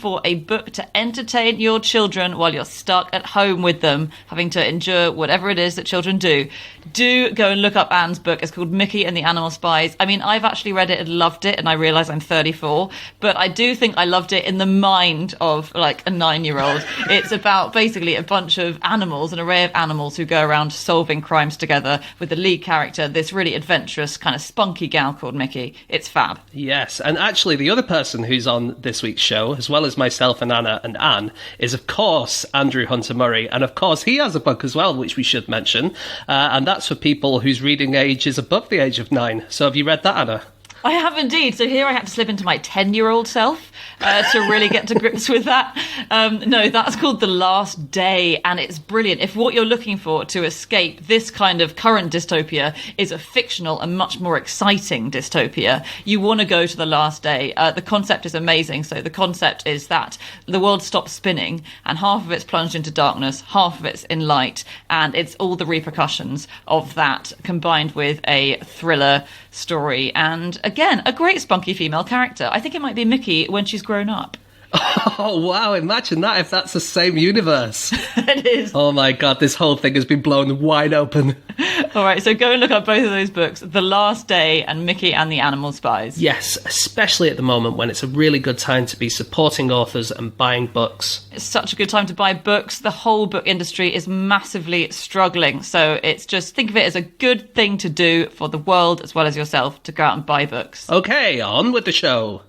for a book to entertain your children while you're stuck at home with them, having to endure whatever it is that children do, do go and look up Anne's book. It's called Mickey and the Animal Spies. I mean, I've actually read it and loved it, and I realise I'm 34, but I do think I loved it in the mind of like a 9-year-old. It's about basically a bunch of animals, an array of animals who go around solving crimes together, with the lead character, this really adventurous, kind of spunky gal called Mickey. It's fab. Yes, and actually the other person who's on this week's show, as well as myself and Anna and Anne, is of course Andrew Hunter-Murray, and of course he has a book as well, which we should mention, and that's for people whose reading age is above the age of 9. So have you read that, Anna? I have indeed. So here I had to slip into my 10-year-old self to really get to grips with that. No, that's called The Last Day, and it's brilliant. If what you're looking for to escape this kind of current dystopia is a fictional and much more exciting dystopia, you want to go to The Last Day. The concept is amazing. So the concept is that the world stops spinning, and half of it's plunged into darkness, half of it's in light, and it's all the repercussions of that combined with a thriller story. And again, a great spunky female character. I think it might be Mickey when she's grown up. Oh, wow, imagine that if that's the same universe. It is. Oh my god, this whole thing has been blown wide open. All right, so go and look up both of those books, The Last Day and Mickey and the Animal Spies. Yes, especially at the moment when it's a really good time to be supporting authors and buying books. It's such a good time to buy books. The whole book industry is massively struggling, so it's just, think of it as a good thing to do for the world as well as yourself, to go out and buy books. Okay, on with the show.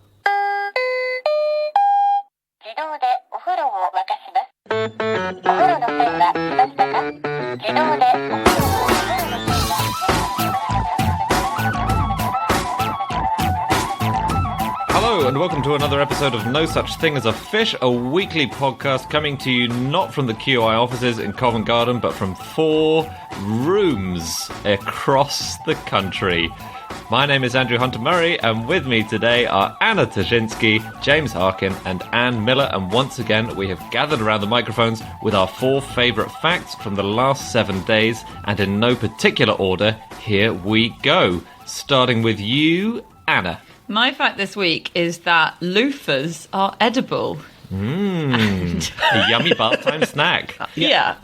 Hello and welcome to another episode of No Such Thing as a Fish, a weekly podcast coming to you not from the QI offices in Covent Garden, but from 4 rooms across the country. My name is Andrew Hunter-Murray, and with me today are Anna Ptaszynski, James Harkin, and Anne Miller, and once again we have gathered around the microphones with our 4 favourite facts from the last 7 days, and in no particular order, here we go. Starting with you, Anna. My fact this week is that loofahs are edible. A yummy bath-time snack. Yeah.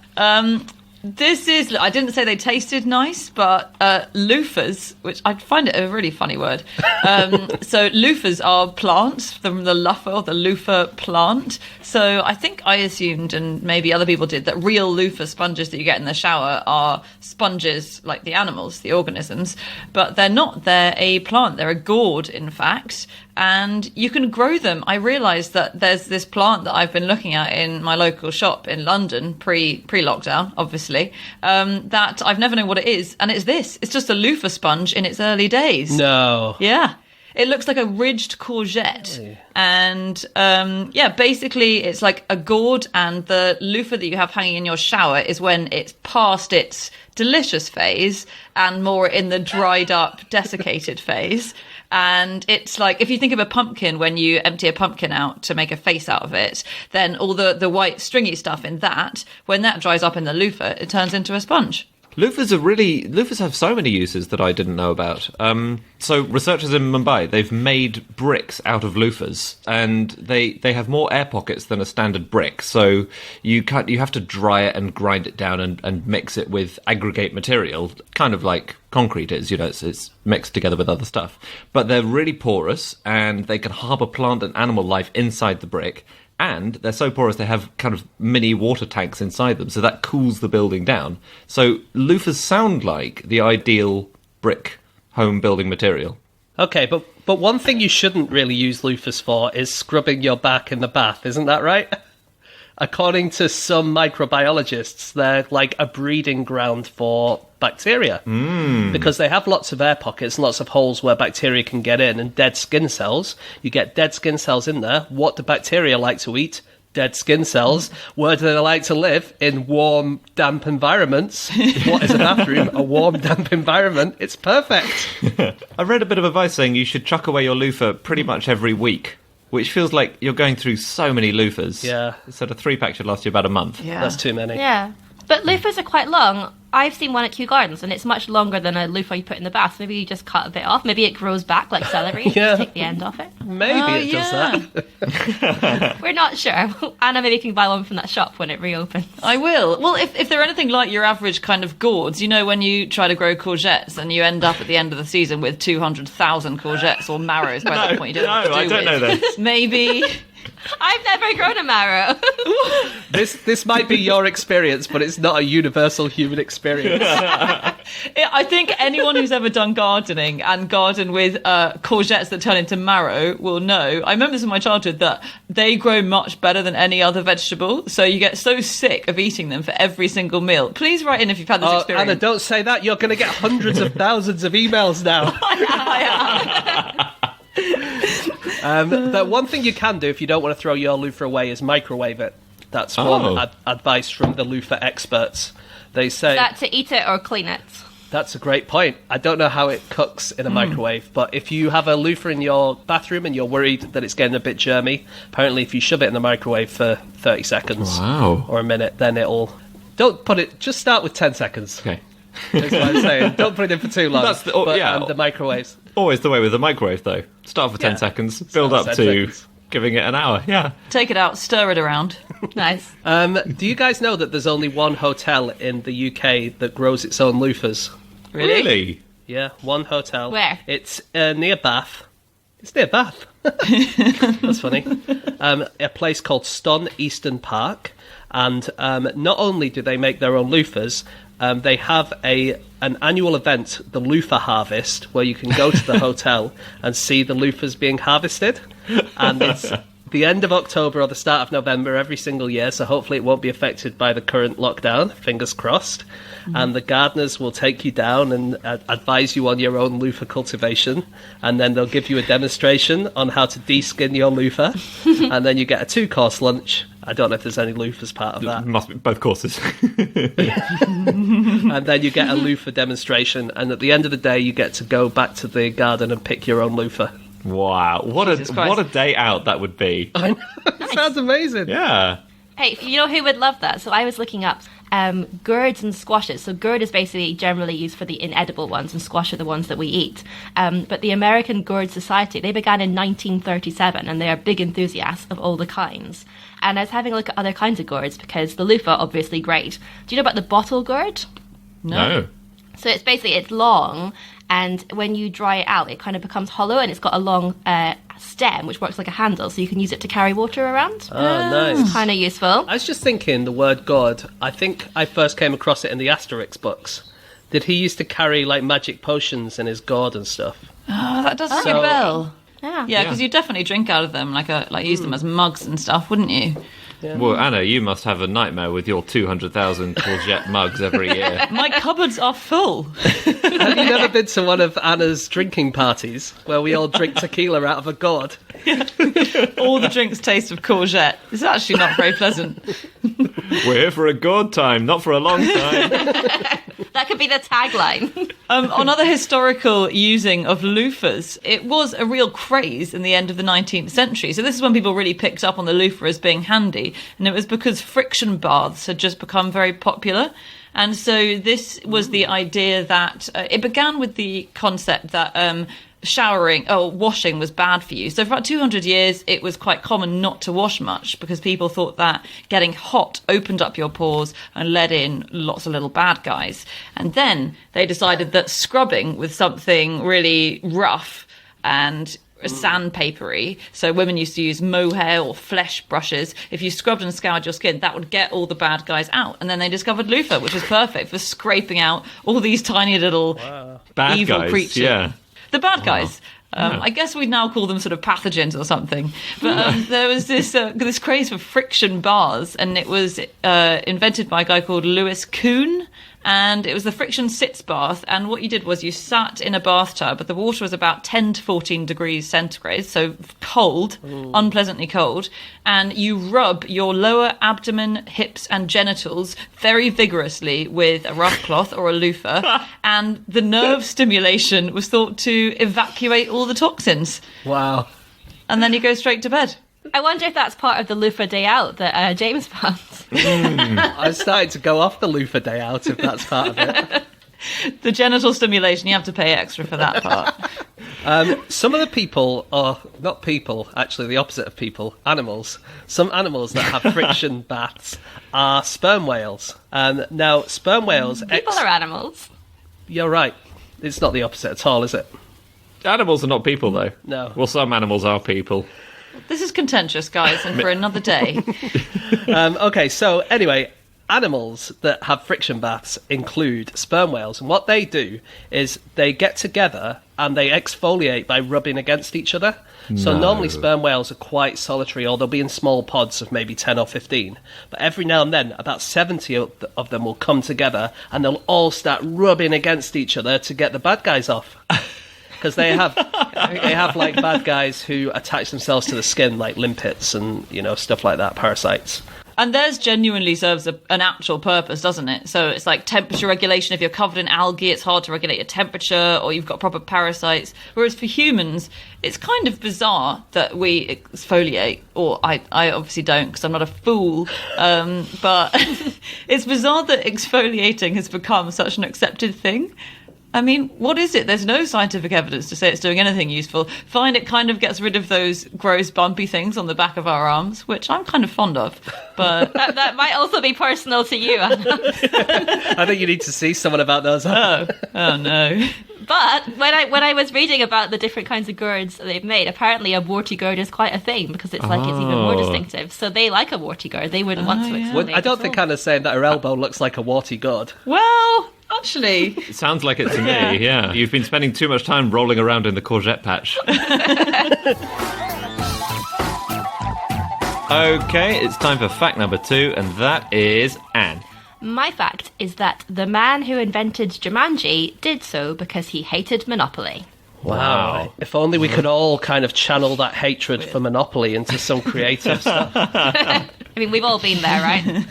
This is, I didn't say they tasted nice, but loofahs, which I find it a really funny word. So loofahs are plants from the loofah plant. So I think I assumed, and maybe other people did, that real loofah sponges that you get in the shower are sponges like the animals, the organisms. But they're not. They're a plant. They're a gourd, in fact. And you can grow them. I realised that there's this plant that I've been looking at in my local shop in London, pre-lockdown, obviously, that I've never known what it is. And it's this. It's just a loofah sponge in its early days. No. Yeah. It looks like a ridged courgette. Really? And, basically it's like a gourd, and the loofah that you have hanging in your shower is when it's past its delicious phase and more in the dried up, desiccated phase. And it's like, if you think of a pumpkin, when you empty a pumpkin out to make a face out of it, then all the white stringy stuff in that, when that dries up in the loofah, it turns into a sponge. Loofahs have so many uses that I didn't know about. So researchers in Mumbai, they've made bricks out of loofahs, and they have more air pockets than a standard brick. So you have to dry it and grind it down and mix it with aggregate material, kind of like concrete is, it's mixed together with other stuff. But they're really porous, and they can harbour plant and animal life inside the brick. And they're so porous they have kind of mini water tanks inside them, so that cools the building down. So loofahs sound like the ideal brick home building material. Okay, but one thing you shouldn't really use loofahs for is scrubbing your back in the bath, isn't that right? According to some microbiologists, they're like a breeding ground for bacteria. Because they have lots of air pockets and lots of holes where bacteria can get in, and dead skin cells. You get dead skin cells in there. What do bacteria like to eat? Dead skin cells. Where do they like to live? In warm, damp environments. What is a bathroom? A warm, damp environment. It's perfect. I read a bit of advice saying you should chuck away your loofah pretty much every week, which feels like you're going through so many loofahs. Yeah. So a 3-pack should last you about a month. Yeah. That's too many. Yeah. But loofahs are quite long. I've seen one at Kew Gardens, and it's much longer than a loofah you put in the bath. Maybe you just cut a bit off. Maybe it grows back like celery. Yeah. Take the end off it. Maybe it does that. We're not sure. Anna, maybe you can buy one from that shop when it reopens. I will. Well, if they're anything like your average kind of gourds, you know, when you try to grow courgettes and you end up at the end of the season with 200,000 courgettes or marrows by that point, you don't know what to do I don't know this. Maybe. I've never grown a marrow. This might be your experience, but it's not a universal human experience. I think anyone who's ever done gardening and garden with courgettes that turn into marrow will know. I remember this in my childhood that they grow much better than any other vegetable. So you get so sick of eating them for every single meal. Please write in if you've had this experience. Anna, don't say that. You're going to get hundreds of thousands of emails now. But one thing you can do if you don't want to throw your loofah away is microwave it. That's one advice from the loofah experts. They say... Is that to eat it or clean it? That's a great point. I don't know how it cooks in a microwave, but if you have a loofah in your bathroom and you're worried that it's getting a bit germy, apparently if you shove it in the microwave for 30 seconds or a minute, then it'll... Don't put it... Just start with 10 seconds. Okay. That's what I'm saying. Don't put it in for too long. That's the microwaves. Always the way with the microwave, though. Start for 10 seconds, build up to 10 seconds. giving it an hour. Yeah. Take it out, stir it around. Nice. Do you guys know that there's only one hotel in the UK that grows its own loofahs? Really? Yeah, one hotel. Where? It's near Bath. It's near Bath. That's funny. A place called Ston Eastern Park. And not only do they make their own loofahs, they have an annual event, the Loofah Harvest, where you can go to the hotel and see the loofahs being harvested. And it's the end of October or the start of November every single year, so hopefully it won't be affected by the current lockdown, fingers crossed. And the gardeners will take you down and advise you on your own loofah cultivation, and then they'll give you a demonstration on how to de-skin your loofah, and then you get a 2-course lunch. I don't know if there's any loofahs part of that. Must be both courses. And then you get a loofah demonstration, and at the end of the day you get to go back to the garden and pick your own loofah. Wow. What a day out that would be. I know. It sounds amazing. Yeah. Hey, you know who would love that? So I was looking up gourds and squashes. So gourd is basically generally used for the inedible ones, and squash are the ones that we eat. But the American Gourd Society, they began in 1937, and they are big enthusiasts of all the kinds. And I was having a look at other kinds of gourds, because the loofah, obviously great. Do you know about the bottle gourd? No. So it's long, and when you dry it out, it kind of becomes hollow, and it's got a long stem, which works like a handle, so you can use it to carry water around. Oh, nice. Kind of useful. I was just thinking the word gourd. I think I first came across it in the Asterix books. Did he used to carry like magic potions in his gourd and stuff? Oh, that does ring a bell. Yeah. Because you definitely drink out of them, like use them as mugs and stuff, wouldn't you? Yeah. Well, Anna, you must have a nightmare with your 200,000 courgette mugs every year. My cupboards are full. Have you never been to one of Anna's drinking parties where we all drink tequila out of a gourd? All the drinks taste of courgette. It's actually not very pleasant. We're here for a gourd time, not for a long time. That could be the tagline. On other historical using of loofahs, it was a real craze in the end of the 19th century. So this is when people really picked up on the loofah as being handy. And it was because friction baths had just become very popular. And so this was the idea that it began with the concept that washing was bad for you. So for about 200 years, it was quite common not to wash much because people thought that getting hot opened up your pores and let in lots of little bad guys. And then they decided that scrubbing with something really rough and sandpapery, so women used to use mohair or flesh brushes. If you scrubbed and scoured your skin, that would get all the bad guys out. And then they discovered loofah, which was perfect for scraping out all these tiny little Bad evil guys, creatures. yeah. The bad guys. I guess we'd now call them sort of pathogens or something. But there was this craze for friction bars, and it was invented by a guy called Louis Kuhn. And it was the friction sitz bath. And what you did was you sat in a bathtub, but the water was about 10 to 14 degrees centigrade, so cold, unpleasantly cold. And you rub your lower abdomen, hips, and genitals very vigorously with a rough cloth or a loofah. And the nerve stimulation was thought to evacuate all the toxins. Wow. And then you go straight to bed. I wonder if that's part of the loofah day out that James found. I'm starting to go off the loofah day out if that's part of it. The genital stimulation, you have to pay extra for that part. Some of the people are not people, actually the opposite of people, animals. Some animals that have friction baths are sperm whales. Now, sperm whales... People are animals. You're right. It's not the opposite at all, is it? Animals are not people, though. No. Well, some animals are people. This is contentious, guys, and for another day. Okay, so anyway... Animals that have friction baths include sperm whales, and what they do is they get together and they exfoliate by rubbing against each other. So normally sperm whales are quite solitary, or they'll be in small pods of maybe 10 or 15. But every now and then, about 70 of them will come together and they'll all start rubbing against each other to get the bad guys off. Because they have like bad guys who attach themselves to the skin, like limpets and stuff like that, parasites. And theirs genuinely serves an actual purpose, doesn't it? So it's like temperature regulation. If you're covered in algae, it's hard to regulate your temperature, or you've got proper parasites. Whereas for humans, it's kind of bizarre that we exfoliate, or I obviously don't because I'm not a fool, but it's bizarre that exfoliating has become such an accepted thing. I mean, what is it? There's no scientific evidence to say it's doing anything useful. Fine, it kind of gets rid of those gross bumpy things on the back of our arms, which I'm kind of fond of. But that might also be personal to you, Anna. I think you need to see someone about those. Oh no. But when I was reading about the different kinds of gourds that they've made, apparently a warty gourd is quite a thing because it's like it's even more distinctive. So they like a warty gourd. They wouldn't want to exfoliate. I don't think Anna's saying that her elbow looks like a warty gourd. Well, actually, It sounds like it to me, yeah. You've been spending too much time rolling around in the courgette patch. Okay, it's time for fact number 2, and that is Anne. My fact is that the man who invented Jumanji did so because he hated Monopoly. Wow. If only we could all kind of channel that hatred for Monopoly into some creative stuff. I mean, we've all been there, right?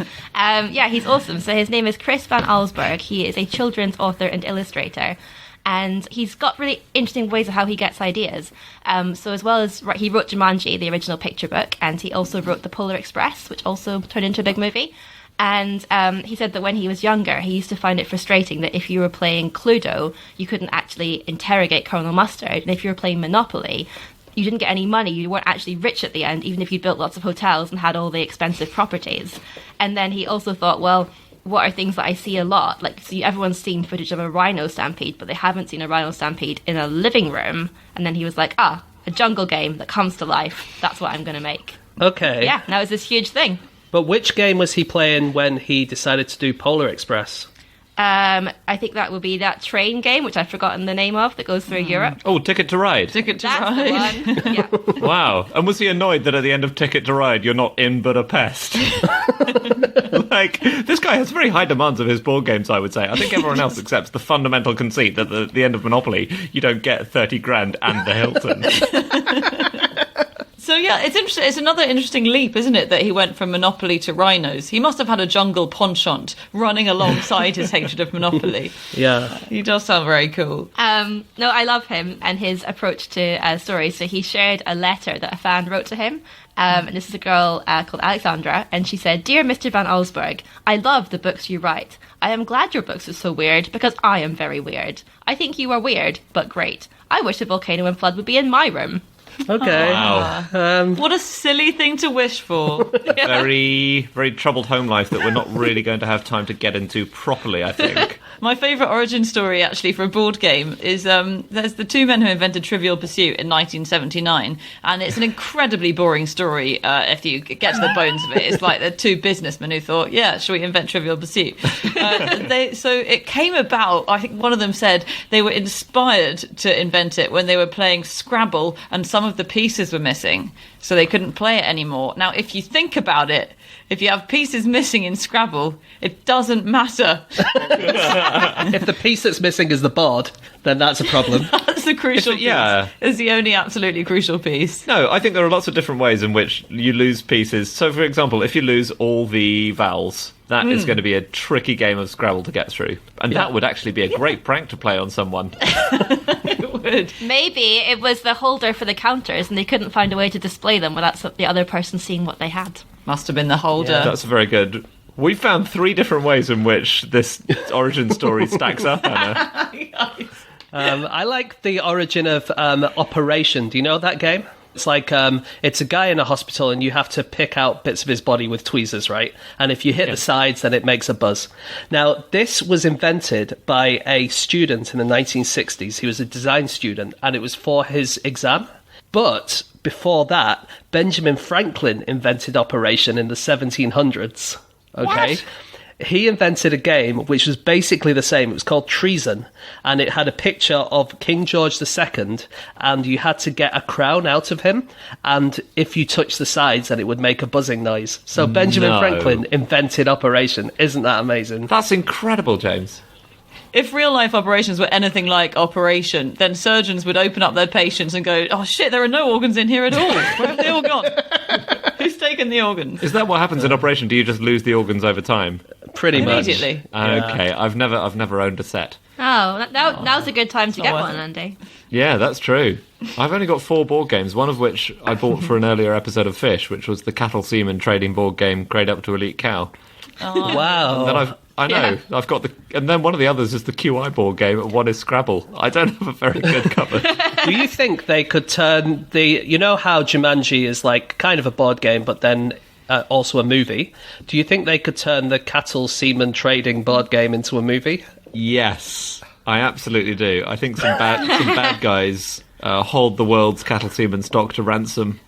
Yeah, he's awesome. So his name is Chris Van Allsburg. He is a children's author and illustrator. And he's got really interesting ways of how he gets ideas. So as well as, he wrote Jumanji, the original picture book, and he also wrote The Polar Express, which also turned into a big movie. And he said that when he was younger, he used to find it frustrating that if you were playing Cluedo, you couldn't actually interrogate Colonel Mustard. And if you were playing Monopoly, you didn't get any money. You weren't actually rich at the end, even if you built lots of hotels and had all the expensive properties. And then he also thought, well, what are things that I see a lot? Like, so everyone's seen footage of a rhino stampede, but they haven't seen a rhino stampede in a living room. And then he was like, a jungle game that comes to life. That's what I'm going to make. Okay. Yeah, now it's this huge thing. But which game was he playing when he decided to do Polar Express? I think that would be that train game, which I've forgotten the name of, that goes through Europe. Oh, Ticket to Ride. Ticket to That's Ride. the one. Yeah. Wow. And was he annoyed that at the end of Ticket to Ride you're not in Budapest? Like, this guy has very high demands of his board games, I would say. I think everyone else accepts the fundamental conceit that at the end of Monopoly you don't get 30 grand and the Hilton. So yeah, it's interesting. It's another interesting leap, isn't it, that he went from Monopoly to rhinos. He must have had a jungle penchant running alongside his hatred of Monopoly. Yeah. He does sound very cool. No, I love him and his approach to stories. So he shared a letter that a fan wrote to him. And this is a girl called Alexandra. And she said, "Dear Mr. Van Allsburg, I love the books you write. I am glad your books are so weird because I am very weird. I think you are weird, but great. I wish a volcano and flood would be in my room." Okay. Wow. What a silly thing to wish for. Very, very troubled home life that we're not really going to have time to get into properly, I think. My favourite origin story, actually, for a board game is there's the two men who invented Trivial Pursuit in 1979, and it's an incredibly boring story if you get to the bones of it. It's like the two businessmen who thought, yeah, shall we invent Trivial Pursuit? So it came about, I think one of them said they were inspired to invent it when they were playing Scrabble and some of the pieces were missing, so they couldn't play it anymore. Now, if you think about it, if you have pieces missing in Scrabble, it doesn't matter. If the piece that's missing is the board, then that's a problem. That's the crucial piece. Yeah. It's the only absolutely crucial piece. No, I think there are lots of different ways in which you lose pieces. So, for example, if you lose all the vowels, that is going to be a tricky game of Scrabble to get through. And that would actually be a great prank to play on someone. would. Maybe it was the holder for the counters and they couldn't find a way to display them without the other person seeing what they had. Must have been the holder. That's very good. We found 3 different ways in which this origin story stacks up, Anna. I like the origin of Operation. Do you know that game? It's like, it's a guy in a hospital and you have to pick out bits of his body with tweezers, right? And if you hit the sides, then it makes a buzz. Now, this was invented by a student in the 1960s. He was a design student, and it was for his exam. But before that, Benjamin Franklin invented Operation in the 1700s. Okay? What? He invented a game which was basically the same. It was called Treason, and it had a picture of King George II, and you had to get a crown out of him, and if you touched the sides, then it would make a buzzing noise. So Benjamin Franklin invented Operation. Isn't that amazing? That's incredible, James. If real-life operations were anything like Operation, then surgeons would open up their patients and go, oh shit, there are no organs in here at all. Where have they all gone? Who's taken the organs? Is that what happens in Operation? Do you just lose the organs over time? Pretty much. Immediately. Okay, I've never owned a set. Oh, now's a good time to get worth one, it. Andy. Yeah, that's true. I've only got 4 board games, one of which I bought for an earlier episode of Fish, which was the Cattle Seaman trading board game, Grade Up to Elite Cow. Wow. Then I've got and then one of the others is the QI board game, and one is Scrabble. I don't have a very good cupboard. Do you think they could turn you know how Jumanji is like kind of a board game, but then also a movie? Do you think they could turn the Cattle Seaman trading board game into a movie? Yes, I absolutely do. I think some bad guys hold the world's cattle seaman stock to ransom.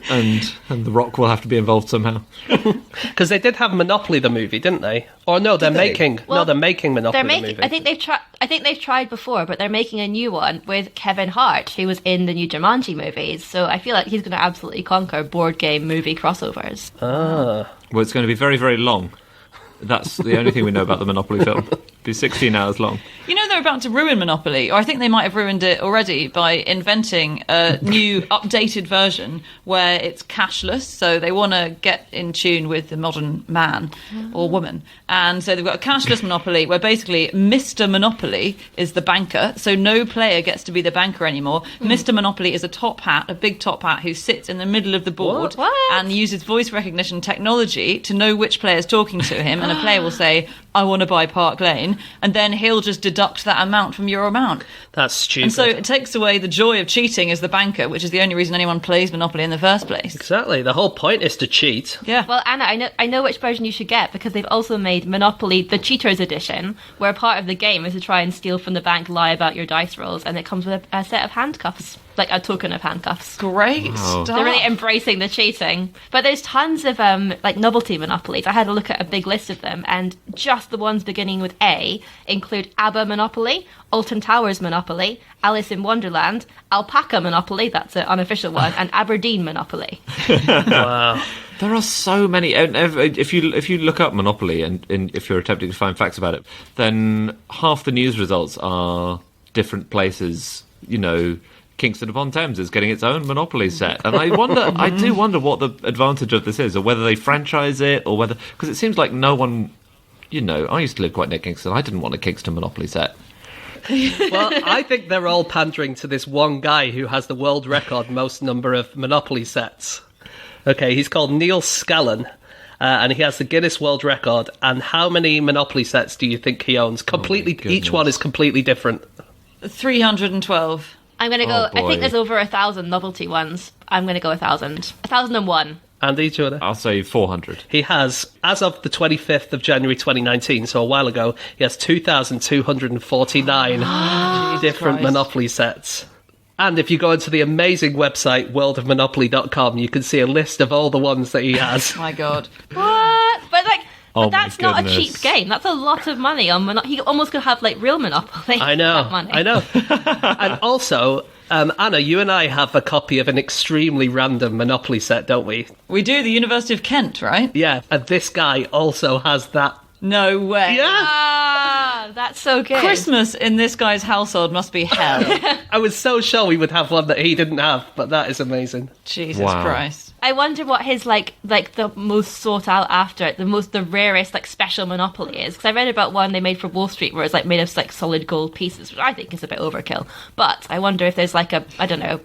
and The Rock will have to be involved somehow. Because they did have Monopoly the movie, didn't they? Or no, they're making Monopoly the movie. I think they've tried before, but they're making a new one with Kevin Hart, who was in the new Jumanji movies. So I feel like he's going to absolutely conquer board game movie crossovers. Ah. Well, it's going to be very, very long. That's the only thing we know about the Monopoly film. It'll be 16 hours long. You know they're about to ruin Monopoly, or I think they might have ruined it already by inventing a new updated version where it's cashless, so they want to get in tune with the modern man or woman. And so they've got a cashless Monopoly where basically Mr. Monopoly is the banker, so no player gets to be the banker anymore. Mr. Monopoly is a big top hat who sits in the middle of the board and uses voice recognition technology to know which player is talking to him, and a player will say, I want to buy Park Lane, and then he'll just deduct that amount from your amount. That's stupid. And so it takes away the joy of cheating as the banker, which is the only reason anyone plays Monopoly in the first place. Exactly. The whole point is to cheat. Yeah. Well, Anna, I know which version you should get, because they've also made Monopoly the Cheater's Edition, where part of the game is to try and steal from the bank, lie about your dice rolls, and it comes with a set of handcuffs. Like a token of handcuffs. Great stuff. They're really embracing the cheating. But there's tons of like novelty monopolies. I had a look at a big list of them, and just the ones beginning with A include ABBA Monopoly, Alton Towers Monopoly, Alice in Wonderland, Alpaca Monopoly, that's an unofficial one, and Aberdeen Monopoly. Wow. There are so many. And if you look up Monopoly and if you're attempting to find facts about it, then half the news results are different places. You know, Kingston upon Thames is getting its own Monopoly set, and I do wonder what the advantage of this is, or whether they franchise it, or whether, because it seems like no one. You know, I used to live quite near Kingston. I didn't want a Kingston Monopoly set. Well, I think they're all pandering to this one guy who has the world record most number of Monopoly sets. Okay, he's called Neil Scallon, and he has the Guinness World Record. And how many Monopoly sets do you think he owns? Completely, each one is completely different. 312. I'm going to go, Oh, I boy. think there's over 1,000 novelty ones. I'm going to go 1,000. 1,001. Andy, do you wanna? I'll say 400. He has, as of the 25th of January 2019, so a while ago, he has 2,249 different Christ. Monopoly sets. And if you go into the amazing website worldofmonopoly.com, you can see a list of all the ones that he has. My God. What? But like, Oh but that's my not a goodness. cheap game. That's a lot of money on Monopoly. He almost could have like real Monopoly. I know, that money. I know. And also, Anna, you and I have a copy of an extremely random Monopoly set, don't we? We do, the University of Kent, right? Yeah, and this guy also has that. No way. Yeah. Ah, Oh, that's so good. Christmas in this guy's household must be hell. I was so sure we would have one that he didn't have, but that is amazing. Jesus Wow. Christ. I wonder what his like the most sought out after, the rarest like special Monopoly is. Because I read about one they made for Wall Street where it's like made of like solid gold pieces, which I think is a bit overkill. But I wonder if there's like I don't know,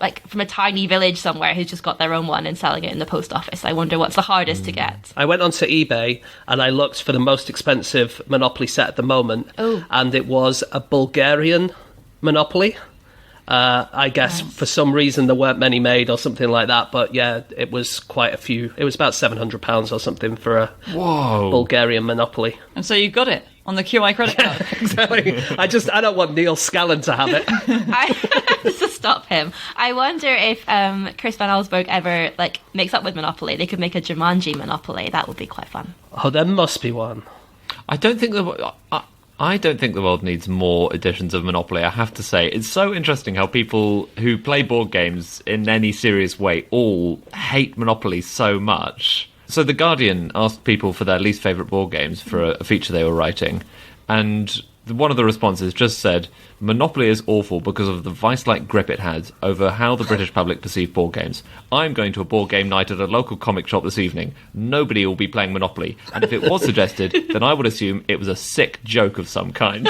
like from a tiny village somewhere who's just got their own one and selling it in the post office. I wonder what's the hardest to get. I went onto eBay and I looked for the most expensive Monopoly set at the moment, and it was a Bulgarian Monopoly. I guess for some reason there weren't many made or something like that, but yeah, it was quite a few. It was about £700 or something for a Bulgarian Monopoly. And so you got it on the QI credit card. Exactly. I don't want Neil Scallon to have it. Just to stop him. I wonder if Chris Van Allsburg ever like makes up with Monopoly. They could make a Jumanji Monopoly. That would be quite fun. Oh, there must be one. I don't think the world needs more editions of Monopoly, I have to say. It's so interesting how people who play board games in any serious way all hate Monopoly so much. So The Guardian asked people for their least favourite board games for a feature they were writing, and one of the responses just said, Monopoly is awful because of the vice-like grip it has over how the British public perceive board games. I'm going to a board game night at a local comic shop this evening. Nobody will be playing Monopoly, and if it was suggested, then I would assume it was a sick joke of some kind.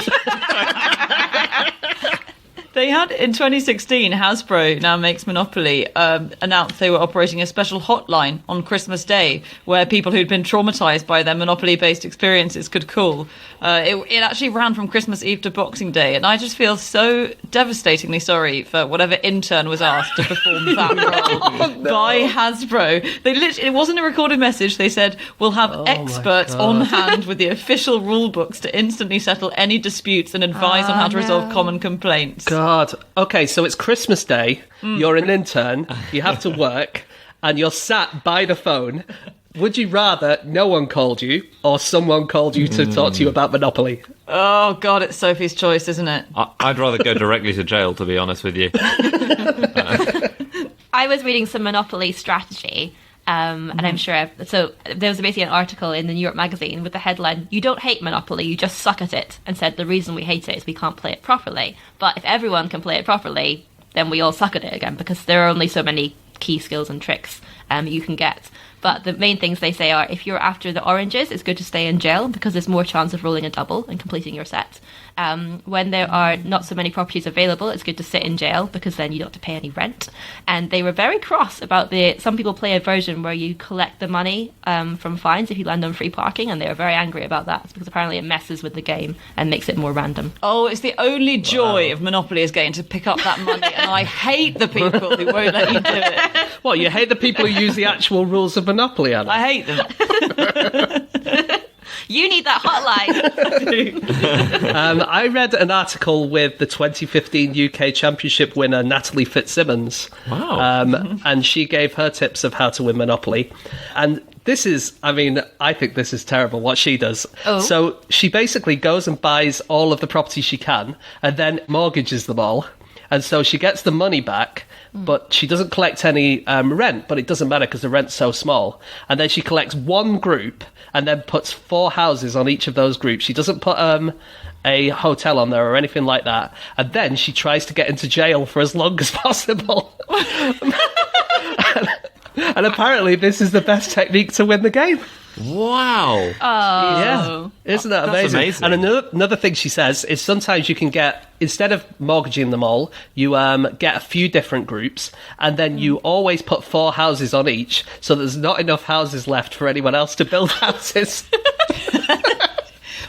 They had, in 2016, Hasbro, now makes Monopoly, announced they were operating a special hotline on Christmas Day where people who'd been traumatised by their Monopoly-based experiences could call. It actually ran from Christmas Eve to Boxing Day, and I just feel so devastatingly sorry for whatever intern was asked to perform that role by Hasbro. It wasn't a recorded message. They said, we'll have experts on hand with the official rule books to instantly settle any disputes and advise on how to resolve common complaints. God. Okay, so it's Christmas Day, you're an intern, you have to work, and you're sat by the phone. Would you rather no one called you, or someone called you to talk to you about Monopoly? Oh, God, it's Sophie's choice, isn't it? I'd rather go directly to jail, to be honest with you. I was reading some Monopoly strategy, and I'm sure... So there was basically an article in the New York Magazine with the headline, "You don't hate Monopoly, you just suck at it," and said the reason we hate it is we can't play it properly. But if everyone can play it properly, then we all suck at it again, because there are only so many key skills and tricks you can get. But the main things they say are, if you're after the oranges, it's good to stay in jail because there's more chance of rolling a double and completing your set. When there are not so many properties available, it's good to sit in jail because then you don't have to pay any rent. And they were very cross about some people play a version where you collect the money from fines if you land on free parking, and they were very angry about that because apparently it messes with the game and makes it more random. Oh, it's the only joy of Monopoly is getting to pick up that money, and I hate the people who won't let you do it. What, you hate the people who use the actual rules of Monopoly, Anna? I hate them. You need that hotline. I read an article with the 2015 UK Championship winner Natalie Fitzsimmons. Wow. And she gave her tips of how to win Monopoly. And this is, I think this is terrible what she does. Oh. So she basically goes and buys all of the properties she can and then mortgages them all. And so she gets the money back, but she doesn't collect any rent, but it doesn't matter because the rent's so small. And then she collects one group and then puts 4 houses on each of those groups. She doesn't put a hotel on there or anything like that. And then she tries to get into jail for as long as possible. And apparently this is the best technique to win the game. Wow. Yeah. Isn't that That's amazing? amazing. And another thing she says is sometimes you can get, instead of mortgaging them all, you get a few different groups, and then you always put 4 houses on each, so there's not enough houses left for anyone else to build houses.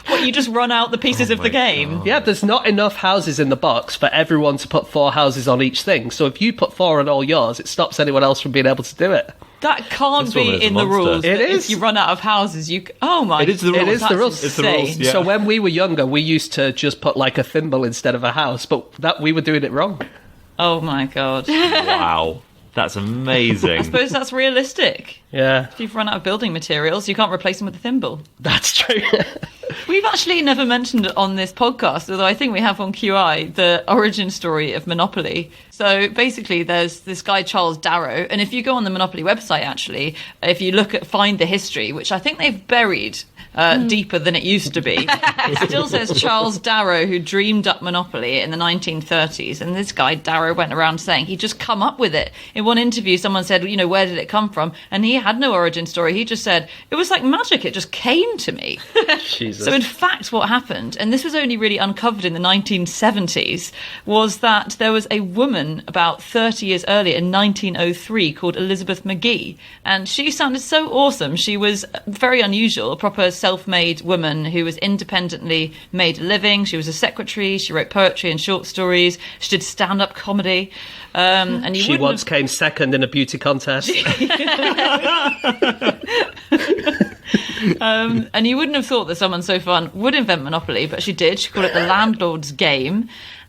What, you just run out the pieces of the game? God. Yeah, there's not enough houses in the box for everyone to put 4 houses on each thing. So if you put 4 on all yours, it stops anyone else from being able to do it. That can't This woman be is a in the monster. rules. It that is. If you run out of houses, oh my! It is the rules. It is the that's rules. It's the rules, insane. yeah. So when we were younger, we used to just put like a thimble instead of a house, but that we were doing it wrong. Oh my god! Wow. That's amazing. I suppose that's realistic. Yeah, If you've run out of building materials, you can't replace them with a thimble. that's true. We've actually never mentioned it on this podcast, although I think we have on QI, the origin story of Monopoly. So basically there's this guy, Charles Darrow, and if you go on the Monopoly website, actually, if you find the history, which I think they've buried deeper than it used to be. It still says Charles Darrow, who dreamed up Monopoly in the 1930s. And this guy, Darrow, went around saying he'd just come up with it. In one interview, someone said, where did it come from? And he had no origin story. He just said, it was like magic. It just came to me. Jesus. So in fact, what happened, and this was only really uncovered in the 1970s, was that there was a woman about 30 years earlier in 1903 called Elizabeth McGee. And she sounded so awesome. She was very unusual, a proper self-made woman who was independently made a living. She was a secretary. She wrote poetry and short stories. She did stand-up comedy. And she once came second in a beauty contest. And you wouldn't have thought that someone so fun would invent Monopoly, but she did. She called it the landlord's game.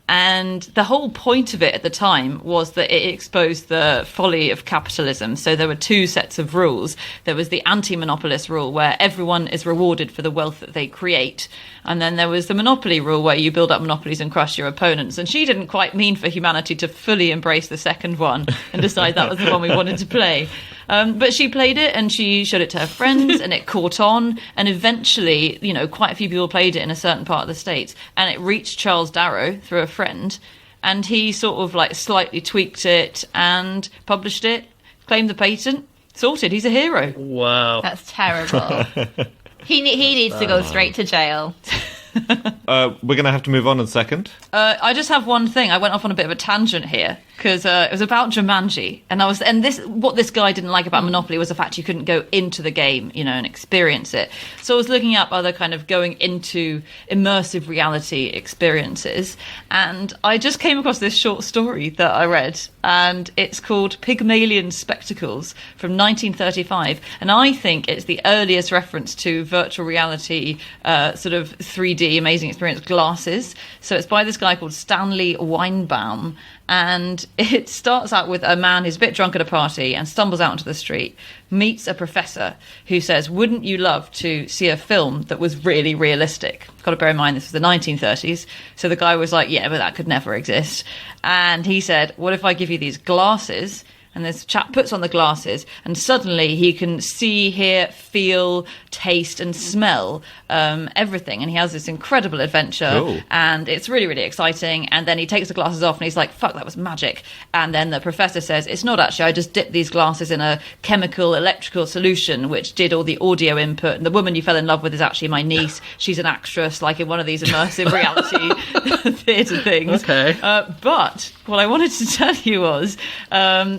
And the whole point of it at the time was that it exposed the folly of capitalism. So there were two sets of rules. There was the anti-monopolist rule, where everyone is rewarded for the wealth that they create. And then there was the monopoly rule, where you build up monopolies and crush your opponents. And she didn't quite mean for humanity to fully embrace the second one and decide that was the one we wanted to play. But she played it, and she showed it to her friends, and it caught on. And eventually, quite a few people played it in a certain part of the States. And it reached Charles Darrow through a friend. And he sort of slightly tweaked it and published it, claimed the patent, sorted. He's a hero. Wow. That's terrible. He needs to go straight to jail. We're going to have to move on in a second. I just have one thing. I went off on a bit of a tangent here because it was about Jumanji, what this guy didn't like about Monopoly was the fact you couldn't go into the game, and experience it. So I was looking up other kind of going into immersive reality experiences, and I just came across this short story that I read, and it's called Pygmalion Spectacles from 1935, and I think it's the earliest reference to virtual reality, sort of 3D amazing experience glasses. So it's by this guy called Stanley Weinbaum, and it starts out with a man who's a bit drunk at a party and stumbles out into the street, meets a professor who says, wouldn't you love to see a film that was really realistic? Got to bear in mind this was the 1930s, so the guy was like, yeah, but that could never exist. And he said, what if I give you these glasses? And this chap puts on the glasses, and suddenly he can see, hear, feel, taste, and smell everything. And he has this incredible adventure, Cool. And it's really, really exciting. And then he takes the glasses off, and he's like, fuck, that was magic. And then the professor says, it's not actually, I just dipped these glasses in a chemical electrical solution, which did all the audio input. And the woman you fell in love with is actually my niece. She's an actress, like in one of these immersive reality theatre things. Okay. But what I wanted to tell you was,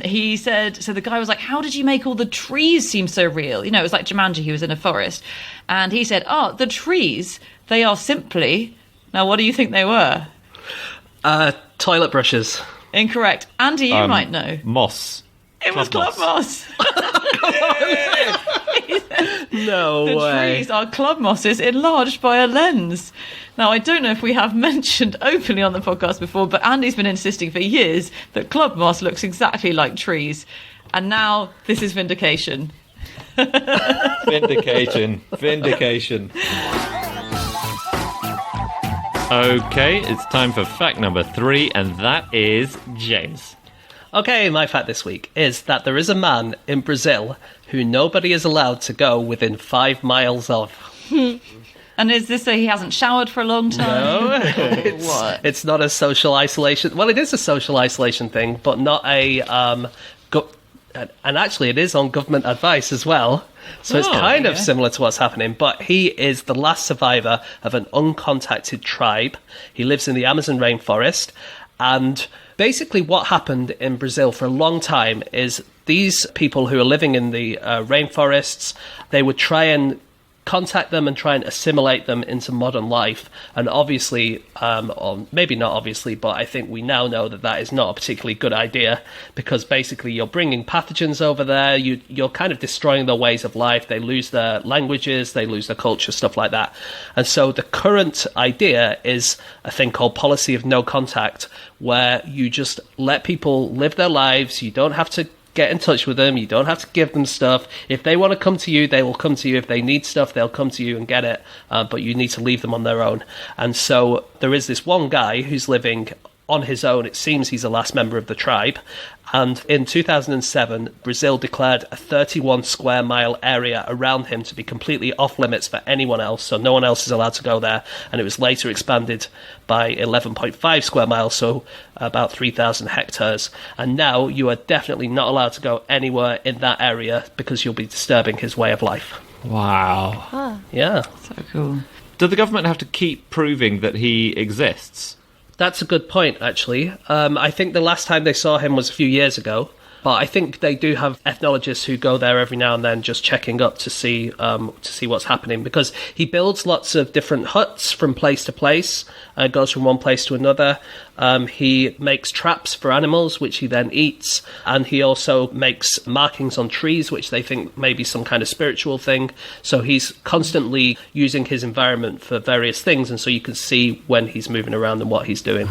he said, so the guy was like, how did you make all the trees seem so real? It was like Jumanji, he was in a forest. And he said, the trees, they are simply, now what do you think they were? Toilet brushes. Incorrect. Andy, you might know. Moss. It was club moss. No The way. trees are club mosses enlarged by a lens. Now, I don't know if we have mentioned openly on the podcast before, but Andy's been insisting for years that club moss looks exactly like trees. And now this is vindication. Vindication. Okay, it's time for fact number 3, and that is James. Okay, my fact this week is that there is a man in Brazil who nobody is allowed to go within 5 miles of. And is this he hasn't showered for a long time? No, What? it's not a social isolation. Well, it is a social isolation thing, but not a. And actually, it is on government advice as well. So it's kind of similar to what's happening. But he is the last survivor of an uncontacted tribe. He lives in the Amazon rainforest, and basically what happened in Brazil for a long time is these people who are living in the rainforests, they would try and contact them and try and assimilate them into modern life. And obviously, or maybe not obviously, but I think we now know that that is not a particularly good idea, because basically you're bringing pathogens over there, you're kind of destroying their ways of life, they lose their languages, they lose their culture, stuff like that. And so the current idea is a thing called policy of no contact, where you just let people live their lives, you don't have to get in touch with them, you don't have to give them stuff. If they want to come to you, they will come to you. If they need stuff, they'll come to you and get it, but you need to leave them on their own. And so there is this one guy who's living on his own. It seems he's the last member of the tribe. And in 2007, Brazil declared a 31 square mile area around him to be completely off limits for anyone else, so no one else is allowed to go there. And it was later expanded by 11.5 square miles, so about 3,000 hectares. And now you are definitely not allowed to go anywhere in that area because you'll be disturbing his way of life. Wow. Yeah. So cool. Do the government have to keep proving that he exists? That's a good point, actually. I think the last time they saw him was a few years ago, but I think they do have ethnologists who go there every now and then just checking up to see what's happening, because he builds lots of different huts from place to place, goes from one place to another. He makes traps for animals, which he then eats, and he also makes markings on trees, which they think may be some kind of spiritual thing. So he's constantly using his environment for various things, and so you can see when he's moving around and what he's doing.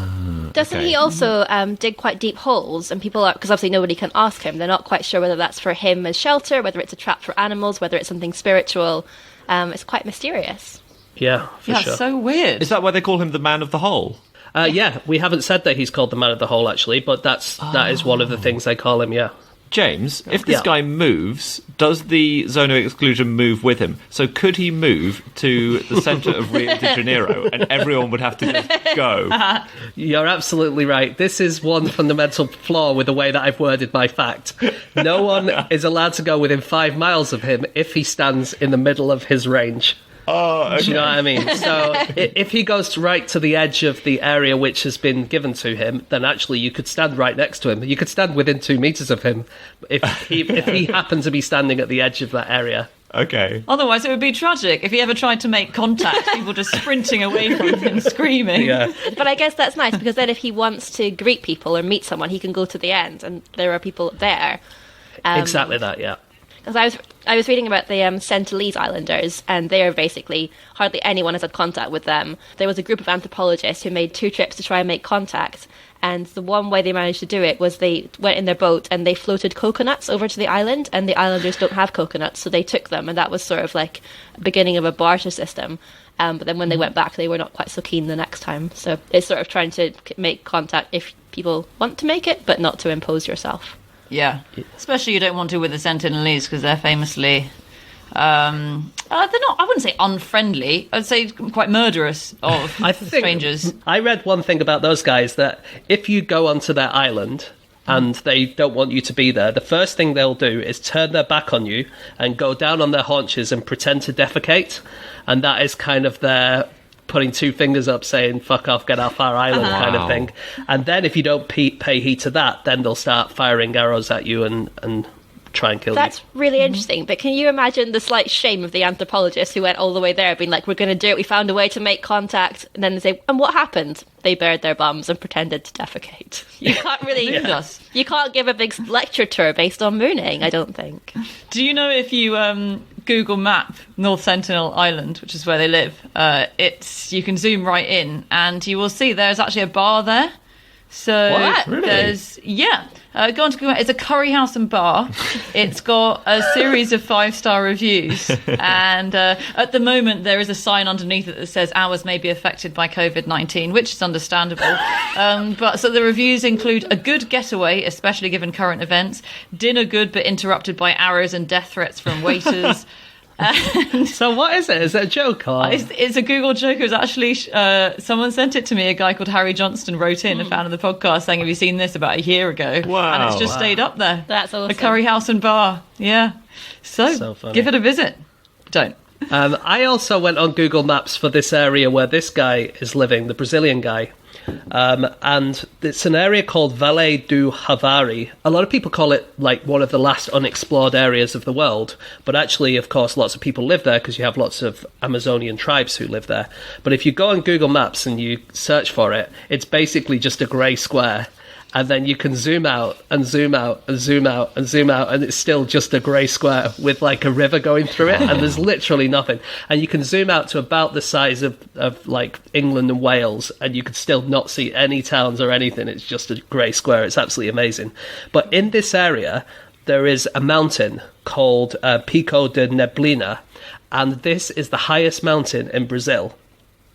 Doesn't he also dig quite deep holes? And people are, because obviously nobody can ask him, they're not quite sure whether that's for him as shelter, whether it's a trap for animals, whether it's something spiritual. It's quite mysterious. Yeah, for sure. That's so weird. Is that why they call him the Man of the Hole? Yeah, we haven't said that he's called the Man of the Hole, actually, but that is one of the things they call him, yeah. James, if this Yeah. guy moves, does the zone of exclusion move with him? So could he move to the centre of Rio de Janeiro and everyone would have to just go? You're absolutely right. This is one fundamental flaw with the way that I've worded my fact. No one is allowed to go within 5 miles of him if he stands in the middle of his range. Oh, okay. Do you know what I mean? So if he goes right to the edge of the area which has been given to him, then actually you could stand right next to him. You could stand within 2 meters of him if he happened to be standing at the edge of that area. Okay. Otherwise, it would be tragic if he ever tried to make contact. People just sprinting away from him, screaming. Yeah. But I guess that's nice, because then if he wants to greet people or meet someone, he can go to the end, and there are people there. Exactly that, yeah. Because I was reading about the Sentinelese Islanders, and they are basically, hardly anyone has had contact with them. There was a group of anthropologists who made 2 trips to try and make contact, and the one way they managed to do it was they went in their boat and they floated coconuts over to the island, and the islanders don't have coconuts, so they took them, and that was sort of like the beginning of a barter system. But then when they went back, they were not quite so keen the next time. So it's sort of trying to make contact if people want to make it, but not to impose yourself. Yeah, especially you don't want to with the Sentinelese, because they're famously, they're not, I wouldn't say unfriendly, I'd say quite murderous of strangers. I read one thing about those guys, that if you go onto their island and they don't want you to be there, the first thing they'll do is turn their back on you and go down on their haunches and pretend to defecate, and that is kind of their putting 2 fingers up saying fuck off, get off our island kind of thing. And then if you don't pay heed to that, then they'll start firing arrows at you and try and kill you. That's really interesting, but can you imagine the slight shame of the anthropologists who went all the way there, being like, we're going to do it, we found a way to make contact, and then they say, and what happened? They bared their bums and pretended to defecate. You can't really... You can't give a big lecture tour based on mooning, I don't think. Do you know if you Google map North Sentinel Island, which is where they live, you can zoom right in and you will see there's actually a bar there. So What? Really? there's go on to Google. It's a curry house and bar. It's got a series of 5-star reviews, and at the moment there is a sign underneath it that says hours may be affected by COVID-19, which is understandable. But so the reviews include a good getaway, especially given current events. Dinner good, but interrupted by arrows and death threats from waiters. So what is it? Is it a joke? Or? It's a Google joke. It was actually someone sent it to me. A guy called Harry Johnston wrote in, a fan of the podcast, saying, "Have you seen this?" about a year ago. Wow. And it's just stayed up there. That's awesome. A curry house and bar. Yeah. So funny. give it a visit. Don't. I also went on Google Maps for this area where this guy is living, the Brazilian guy. And it's an area called Vale do Javari. A lot of people call it like one of the last unexplored areas of the world, but actually, of course, lots of people live there because you have lots of Amazonian tribes who live there. But if you go on Google Maps and you search for it, it's basically just a grey square. And then you can zoom out and zoom out and zoom out and zoom out, and it's still just a grey square with like a river going through it, and there's literally nothing. And you can zoom out to about the size of like England and Wales, and you could still not see any towns or anything. It's just a grey square. It's absolutely amazing. But in this area, there is a mountain called Pico de Neblina, and this is the highest mountain in Brazil.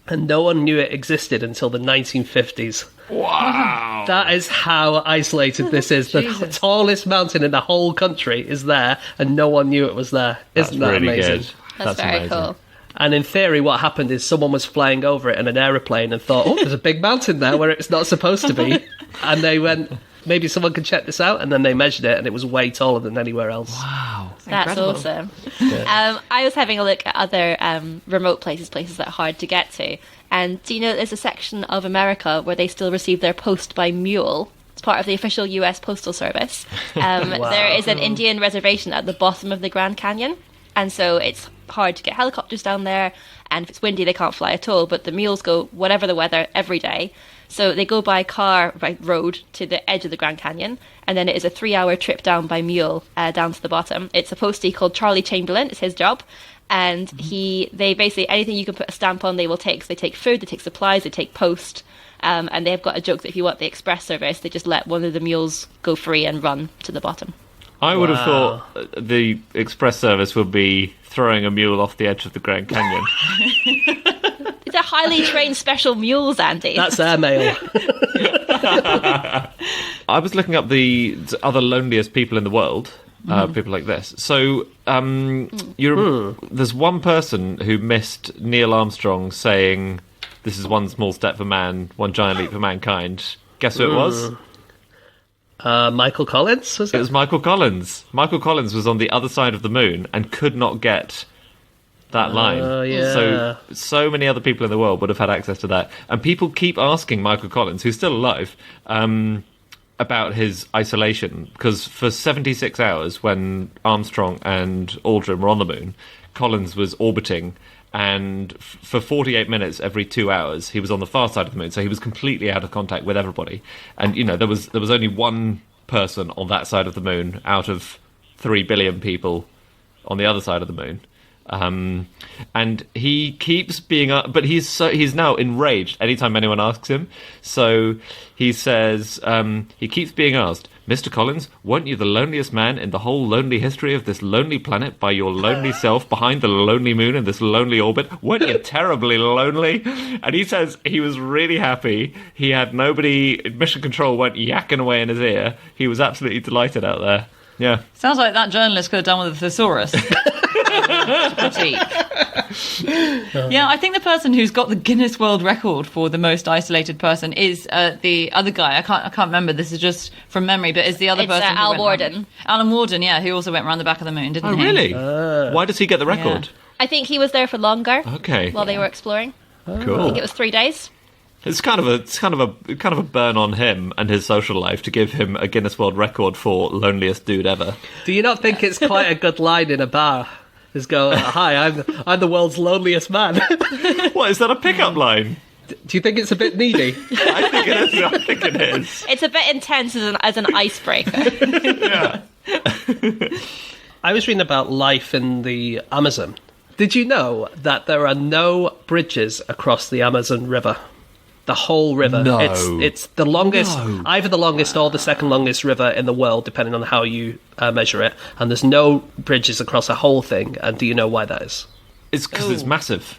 And no one knew it existed until the 1950s. Wow. That is how isolated this is. The Jesus. tallest mountain in the whole country is there, and no one knew it was there. Isn't that really amazing? good. That's very amazing. cool. And in theory, what happened is someone was flying over it in an aeroplane and thought, oh, there's a big mountain there where it's not supposed to be. And they went, maybe someone can check this out. And then they measured it, and it was way taller than anywhere else. Wow. That's incredible. awesome. I was having a look at other remote places that are hard to get to. And do you know there's a section of America where they still receive their post by mule? It's part of the official US Postal Service. There is an Indian reservation at the bottom of the Grand Canyon. And so it's hard to get helicopters down there. And if it's windy, they can't fly at all. But the mules go, whatever the weather, every day. So they go by road to the edge of the Grand Canyon. And then it is a 3-hour trip down by mule down to the bottom. It's a postie called Charlie Chamberlain. It's his job. And they basically, anything you can put a stamp on, they will take. So they take food, they take supplies, they take post. And they've got a joke that if you want the express service, they just let one of the mules go free and run to the bottom. I would have thought the express service would be throwing a mule off the edge of the Grand Canyon. These are highly trained special mules, Andy. That's airmail. I was looking up the other loneliest people in the world, people like this. So there's one person who missed Neil Armstrong saying, "This is one small step for man, one giant leap for mankind." Guess who it was? Michael Collins, was It it? was Michael Collins. Michael Collins was on the other side of the moon and could not get that line. yeah. So many other people in the world would have had access to that. And people keep asking Michael Collins, who's still alive, about his isolation. Because for 76 hours, when Armstrong and Aldrin were on the moon, Collins was orbiting. And for 48 minutes every 2 hours, he was on the far side of the moon. So he was completely out of contact with everybody. And, you know, there was only one person on that side of the moon out of 3 billion people on the other side of the moon. And he keeps being, but he's now enraged anytime anyone asks him. So he says, he keeps being asked, "Mr. Collins, weren't you the loneliest man in the whole lonely history of this lonely planet by your lonely self behind the lonely moon in this lonely orbit? Weren't you terribly lonely?" And he says he was really happy. He had nobody, Mission Control weren't yakking away in his ear. He was absolutely delighted out there. Yeah. Sounds like that journalist could have done with a thesaurus. Critique. Yeah, I think the person who's got the Guinness World Record for the most isolated person is the other guy. I can't remember. This is just from memory, but is the other It's, person who Al went Worden. round- Alan Warden, yeah, who also went round the back of the moon, didn't Oh, he? really? Why does he get the record? I think he was there for longer Okay. while they were exploring. I Cool. think it was 3 days. It's kind of a burn on him and his social life to give him a Guinness World Record for loneliest dude ever. Do you not think it's quite a good line in a bar? Just go, "Hi, I'm the world's loneliest man." What, is that a pickup line? Do you think it's a bit needy? I think it is. I think it is. It's a bit intense as an icebreaker. Yeah. I was reading about life in the Amazon. Did you know that there are no bridges across the Amazon River? The whole river. No. It's the longest, No. either the longest or the second longest river in the world, depending on how you measure it. And there's no bridges across the whole thing. And do you know why that is? It's because it's massive.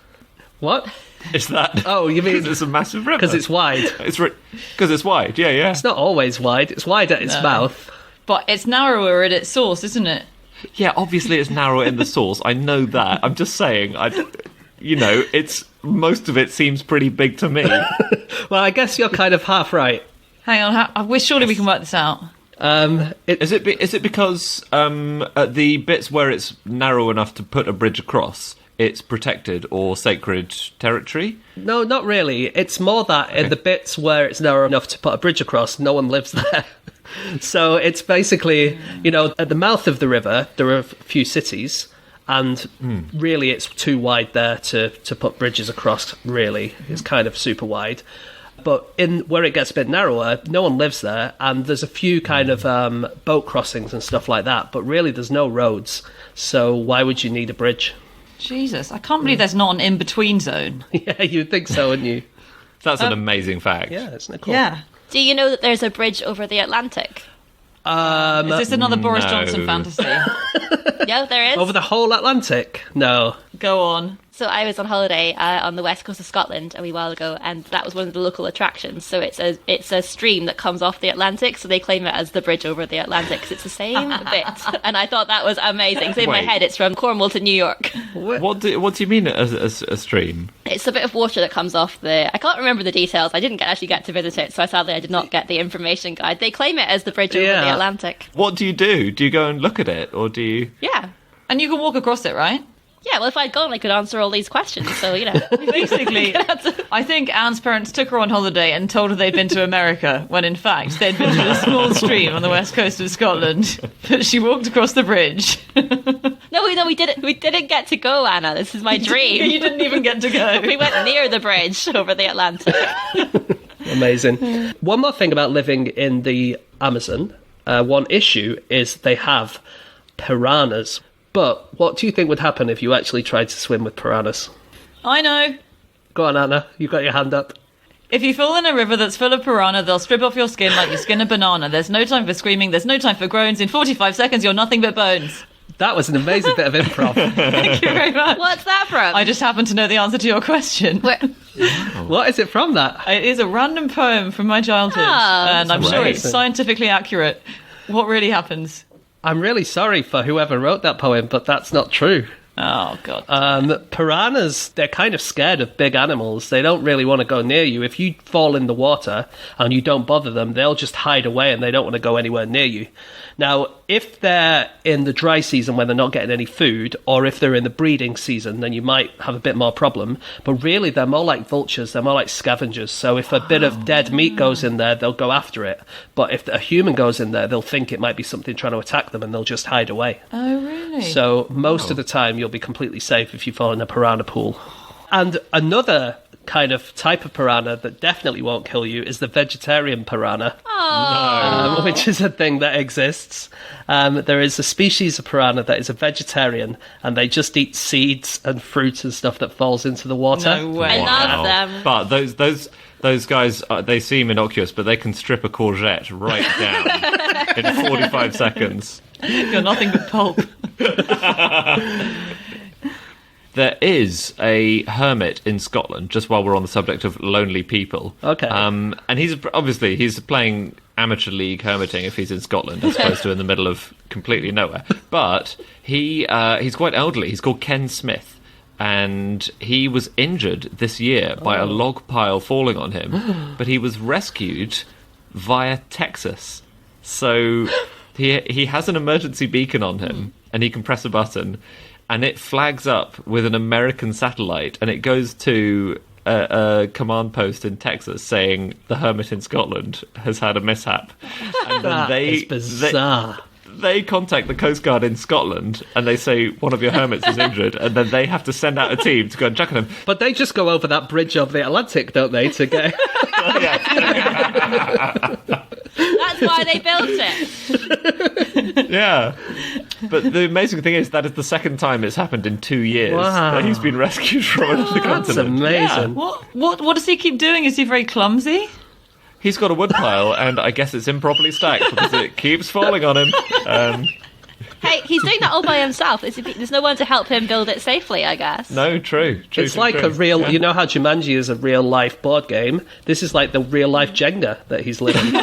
What? Is that? Oh, you mean it's a massive river? because it's wide? It's because it's wide. Yeah, yeah. It's not always wide. It's wide at its mouth. But it's narrower at its source, isn't it? Yeah, obviously it's narrower in the source. I know that. I'm just saying. It's most of it seems pretty big to me. Well, I guess you're kind of half right. Hang on, surely we can work this out. Is it because at the bits where it's narrow enough to put a bridge across, it's protected or sacred territory? No, not really. It's more that in the bits where it's narrow enough to put a bridge across, no one lives there. So it's basically, at the mouth of the river, there are a few cities, and really it's too wide there to put bridges across, really. It's kind of super wide. But in where it gets a bit narrower, no one lives there, and there's a few kind of boat crossings and stuff like that, but really there's no roads, so why would you need a bridge? Jesus, I can't believe there's not an in-between zone. Yeah, you'd think so, wouldn't you? That's an amazing fact. Yeah, isn't it cool? Yeah. Do you know that there's a bridge over the Atlantic? Is this another Boris no. Johnson fantasy? Yeah, there is. Over the whole Atlantic? No. Go on. So I was on holiday on the west coast of Scotland a wee while ago, and that was one of the local attractions. So it's a stream that comes off the Atlantic, so they claim it as the bridge over the Atlantic, 'cause it's the same bit. And I thought that was amazing. So in my Wait. head, it's from Cornwall to New York. What do you mean as a stream? It's a bit of water that comes off the... I can't remember the details. I didn't actually get to visit it, so sadly I did not get the information guide. They claim it as the bridge over the Atlantic. What do you do? Do you go and look at it, or do you? Yeah. And you can walk across it, right? Yeah, well, if I'd gone, I could answer all these questions, so, Basically, I think Anne's parents took her on holiday and told her they'd been to America, when in fact they'd been to a small stream on the west coast of Scotland. But she walked across the bridge. No, we didn't. We didn't get to go, Anna. This is my dream. You didn't even get to go. We went near the bridge over the Atlantic. Amazing. One more thing about living in the Amazon. One issue is they have piranhas. But what do you think would happen if you actually tried to swim with piranhas? I know. Go on, Anna. You've got your hand up. If you fall in a river that's full of piranha, they'll strip off your skin like you skin a banana. There's no time for screaming. There's no time for groans. In 45 seconds, you're nothing but bones. That was an amazing bit of improv. Thank you very much. What's that from? I just happen to know the answer to your question. What is it from that? It is a random poem from my childhood, and I'm sure it's amazing. scientifically accurate. What really happens? I'm really sorry for whoever wrote that poem, but that's not true. Oh, God. Piranhas, they're kind of scared of big animals. They don't really want to go near you. If you fall in the water and you don't bother them, they'll just hide away and they don't want to go anywhere near you. Now, if they're in the dry season when they're not getting any food, or if they're in the breeding season, then you might have a bit more problem. But really, they're more like vultures. They're more like scavengers. So if a bit of dead meat goes in there, they'll go after it. But if a human goes in there, they'll think it might be something trying to attack them and they'll just hide away. Oh, really? So most of the time, you'll be completely safe if you fall in a piranha pool. And another kind of type of piranha that definitely won't kill you is the vegetarian piranha, which is a thing that exists. There is a species of piranha that is a vegetarian, and they just eat seeds and fruit and stuff that falls into the water. No way. I love them. But those guys, they seem innocuous, but they can strip a courgette right down in 45 seconds. You're nothing but pulp. There is a hermit in Scotland, just while we're on the subject of lonely people. Okay. And he's playing amateur league hermiting if he's in Scotland, as opposed to in the middle of completely nowhere. But he's quite elderly. He's called Ken Smith. And he was injured this year by a log pile falling on him. But he was rescued via Texas. So he has an emergency beacon on him, and he can press a button, and it flags up with an American satellite, and it goes to a command post in Texas saying the hermit in Scotland has had a mishap. And then That is bizarre. They contact the Coast Guard in Scotland, and they say one of your hermits is injured, and then they have to send out a team to go and check on him. But they just go over that bridge of the Atlantic, don't they, to get... That's why they built it. Yeah. But the amazing thing is that is the second time it's happened in 2 years that he's been rescued from another That's continent. amazing. What does he keep doing? Is he very clumsy? He's got a wood pile, and I guess it's improperly stacked because it keeps falling on him. Hey, he's doing that all by himself. There's no one to help him build it safely, I guess. No, true. It's like a real... Yeah. You know how Jumanji is a real-life board game? This is like the real-life Jenga that he's living.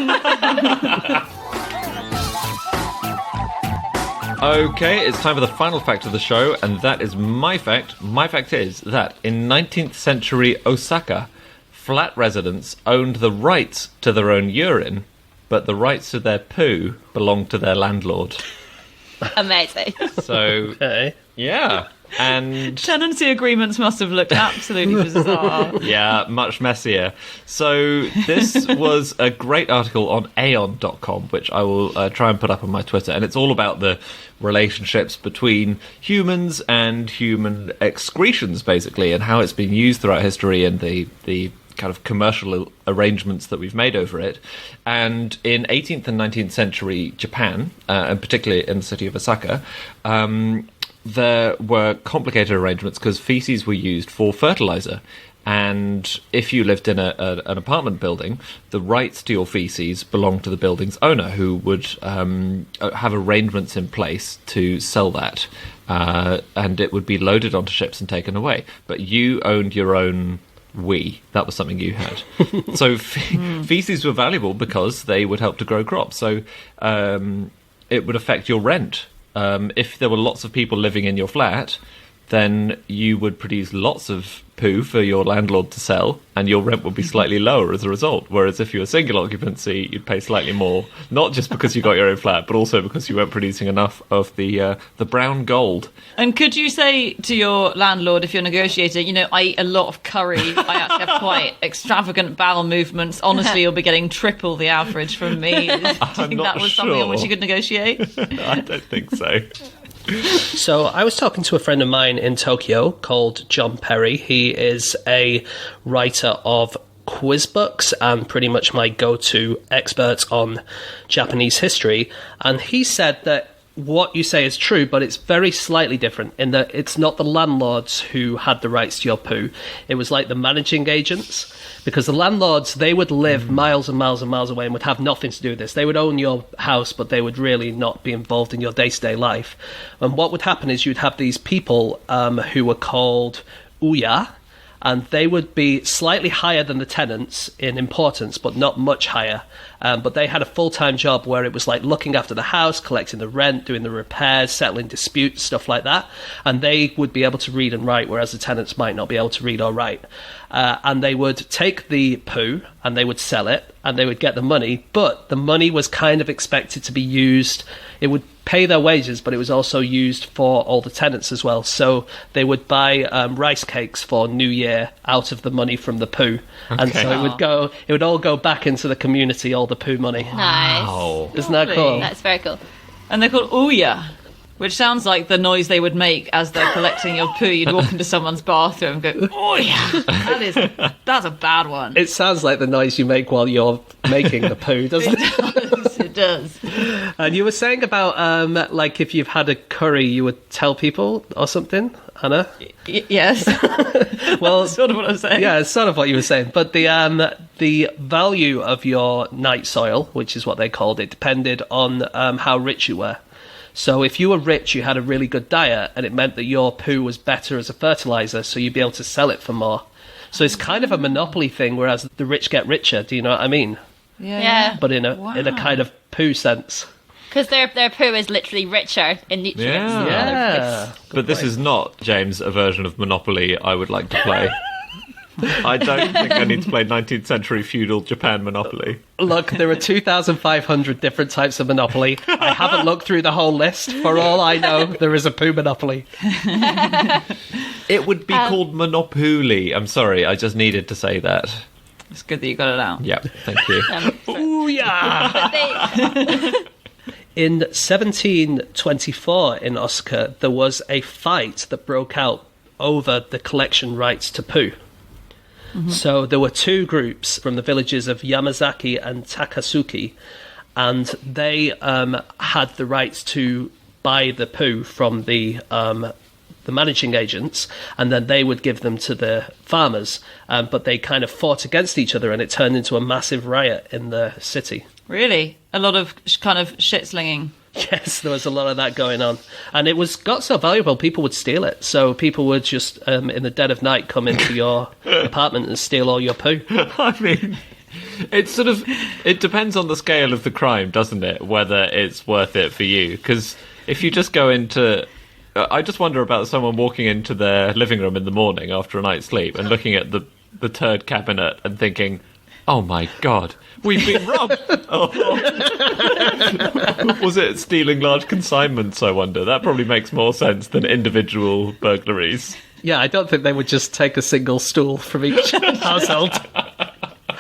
Okay, it's time for the final fact of the show, and that is my fact. My fact is that in 19th century Osaka, flat residents owned the rights to their own urine, but the rights to their poo belonged to their landlord. Amazing. So, Okay. yeah. And Tenancy agreements must have looked absolutely bizarre. yeah, much messier. So this was a great article on aeon.com, which I will try and put up on my Twitter, and it's all about the relationships between humans and human excretions, basically, and how it's been used throughout history and the kind of commercial arrangements that we've made over it. And in 18th and 19th century Japan, and particularly in the city of Osaka, there were complicated arrangements because feces were used for fertilizer. And if you lived in an apartment building, the rights to your feces belong to the building's owner, who would have arrangements in place to sell that. And it would be loaded onto ships and taken away. But you owned your own wee. That was something you had. So feces were valuable because they would help to grow crops. So it would affect your rent. If there were lots of people living in your flat, then you would produce lots of poo for your landlord to sell, and your rent would be slightly lower as a result. Whereas if you were single occupancy, you'd pay slightly more, not just because you got your own flat, but also because you weren't producing enough of the brown gold. And could you say to your landlord, if you're negotiating, I eat a lot of curry, I actually have quite extravagant bowel movements, honestly, you'll be getting triple the average from me. Do you think that was something on which you could negotiate? I don't think so. So I was talking to a friend of mine in Tokyo called John Perry. He is a writer of quiz books and pretty much my go-to expert on Japanese history. And he said that what you say is true, but it's very slightly different in that it's not the landlords who had the rights to your poo. It was like the managing agents, because the landlords, they would live miles and miles and miles away and would have nothing to do with this. They would own your house, but they would really not be involved in your day-to-day life. And what would happen is you'd have these people who were called uya, and they would be slightly higher than the tenants in importance, but not much higher. But they had a full-time job where it was like looking after the house, collecting the rent, doing the repairs, settling disputes, stuff like that. And they would be able to read and write, whereas the tenants might not be able to read or write. And they would take the poo and they would sell it and they would get the money. But the money was kind of expected to be used. It would pay their wages, but it was also used for all the tenants as well. So they would buy rice cakes for New Year out of the money from the poo. Okay. And so it would all go back into the community, all the poo money. Nice. Isn't that cool? That's very cool. And they're called Ouya, which sounds like the noise they would make as they're collecting your poo. You'd walk into someone's bathroom and go, Ouya! That's a bad one. It sounds like the noise you make while you're making the poo, doesn't it? It does. And you were saying about, like, if you've had a curry, you would tell people or something, Anna? Yes. Well, that's sort of what I was saying. Yeah, it's sort of what you were saying. But the value of your night soil, which is what they called it, depended on how rich you were. So if you were rich, you had a really good diet, and it meant that your poo was better as a fertilizer, so you'd be able to sell it for more. So it's kind of a monopoly thing, whereas the rich get richer. Do you know what I mean? Yeah. But in a kind of poo sense. Because their poo is literally richer in nutrients. Yeah. But this is not, James, a version of Monopoly I would like to play. I don't think I need to play 19th century feudal Japan Monopoly. Look, there are 2,500 different types of Monopoly. I haven't looked through the whole list. For all I know, there is a poo Monopoly. It would be called Monopoly. I'm sorry, I just needed to say that. It's good that you got it out. Yeah, thank you. Ooh, yeah! In 1724 in Osaka, there was a fight that broke out over the collection rights to poo. Mm-hmm. So there were two groups from the villages of Yamazaki and Takasuki, and they had the rights to buy the poo from the managing agents, and then they would give them to the farmers. But they kind of fought against each other, and it turned into a massive riot in the city. Really? A lot of kind of shit slinging. Yes, there was a lot of that going on. And it got so valuable, people would steal it. So people would just, in the dead of night, come into your apartment and steal all your poo. I mean, it depends on the scale of the crime, doesn't it? Whether it's worth it for you. Because if you just go into... I just wonder about someone walking into their living room in the morning after a night's sleep and looking at the turd cabinet and thinking, oh my God, we've been robbed. Was it stealing large consignments, I wonder? That probably makes more sense than individual burglaries. Yeah, I don't think they would just take a single stool from each household.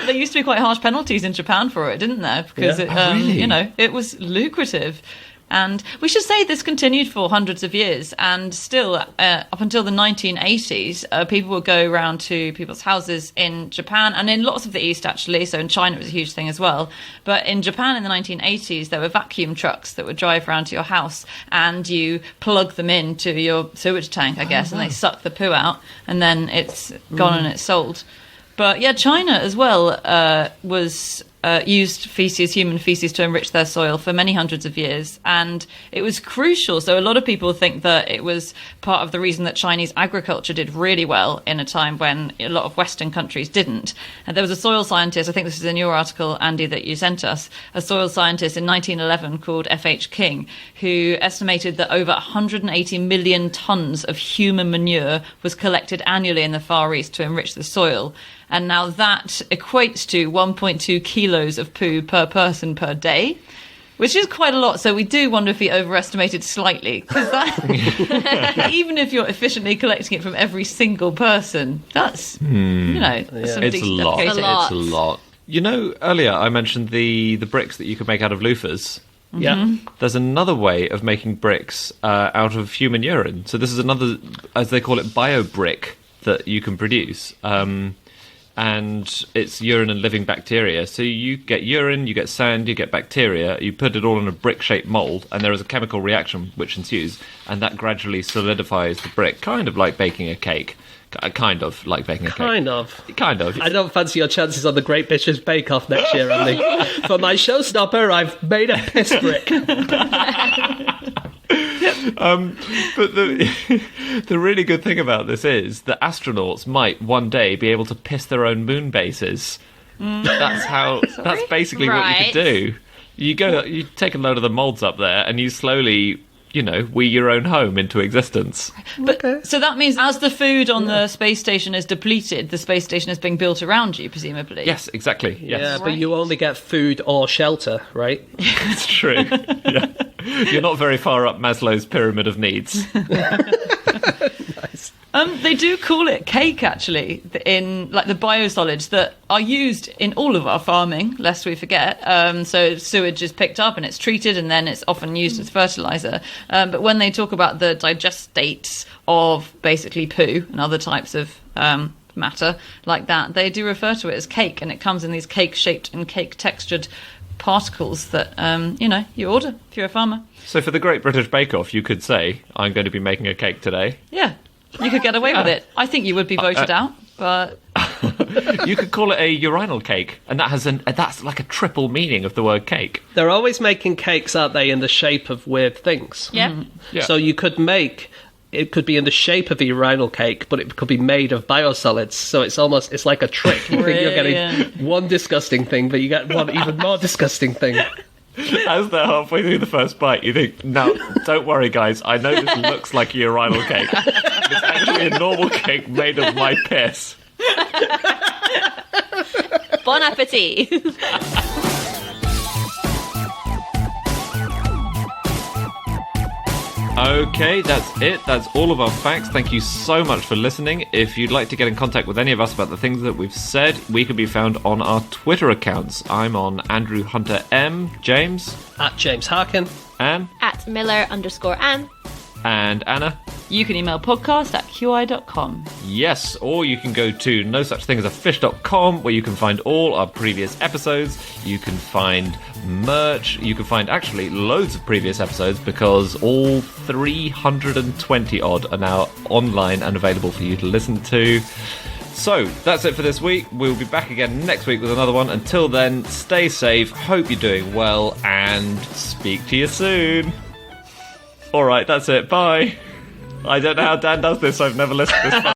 There used to be quite harsh penalties in Japan for it, didn't there? Because really? it was lucrative. And we should say this continued for hundreds of years, and still, up until the 1980s, people would go around to people's houses in Japan and in lots of the East, actually. So in China, it was a huge thing as well. But in Japan in the 1980s, there were vacuum trucks that would drive around to your house, and you plug them into your sewage tank, I guess, and they suck the poo out, and then it's gone and it's sold. But yeah, China as well was used human feces, to enrich their soil for many hundreds of years. And it was crucial. So a lot of people think that it was part of the reason that Chinese agriculture did really well in a time when a lot of Western countries didn't. And there was a soil scientist, I think this is in your article, Andy, that you sent us, a soil scientist in 1911 called F.H. King, who estimated that over 180 million tons of human manure was collected annually in the Far East to enrich the soil. And now that equates to 1.2 kilos of poo per person per day, which is quite a lot. So we do wonder if he overestimated slightly. Because that, even if you're efficiently collecting it from every single person, that's, that's some It's a decent lot. application. It's a lot. You know, earlier I mentioned the bricks that you could make out of loofahs. Yeah. There's another way of making bricks out of human urine. So this is another, as they call it, bio-brick that you can produce. And it's urine and living bacteria. So you get urine, you get sand, you get bacteria, you put it all in a brick-shaped mould, and there is a chemical reaction which ensues, and that gradually solidifies the brick, kind of like baking a cake. Kind of like baking a cake. Kind of. Kind of. I don't fancy your chances on the Great British Bake Off next year, Andy. For my showstopper, I've made a piss brick. But the really good thing about this is that astronauts might one day be able to piss their own moon bases. That's basically what you could do. You take a load of the molds up there and you slowly, wee your own home into existence. But, so that means as the food on the space station is depleted, the space station is being built around you, presumably. Yes, exactly. Yes. Yeah, but you only get food or shelter, right? It's true. Yeah. You're not very far up Maslow's pyramid of needs. Nice. They do call it cake, actually, in like the biosolids that are used in all of our farming, lest we forget. So sewage is picked up and it's treated, and then it's often used as fertilizer. But when they talk about the digestates of basically poo and other types of matter like that, they do refer to it as cake, and it comes in these cake-shaped and cake-textured particles that you order if you're a farmer. So for the Great British Bake Off, you could say, I'm going to be making a cake today. Yeah, you could get away with it. I think you would be voted out, but You could call it a urinal cake, and that's like a triple meaning of the word cake. They're always making cakes, aren't they, in the shape of weird things? yeah. Yeah. So you could make... It could be in the shape of a urinal cake, but it could be made of biosolids. So it's like a trick. You think you're getting one disgusting thing, but you get one even more disgusting thing. As they're halfway through the first bite, you think, now, don't worry, guys, I know this looks like a urinal cake. It's actually a normal cake made of my piss. Bon appetit. Okay, that's it. That's all of our facts. Thank you so much for listening. If you'd like to get in contact with any of us about the things that we've said, we can be found on our Twitter accounts. I'm on Andrew Hunter M. James. At James Harkin. Anne. At Miller_Ann. And Anna. You can email podcast@qi.com. Yes, or you can go to nosuchthingsafish.com, where you can find all our previous episodes. You can find merch. You can find actually loads of previous episodes, because all 320 odd are now online and available for you to listen to. So that's it for this week. We'll be back again next week with another one. Until then, stay safe, hope you're doing well, and speak to you soon. Alright, that's it. Bye. I don't know how Dan does this. I've never listened this far.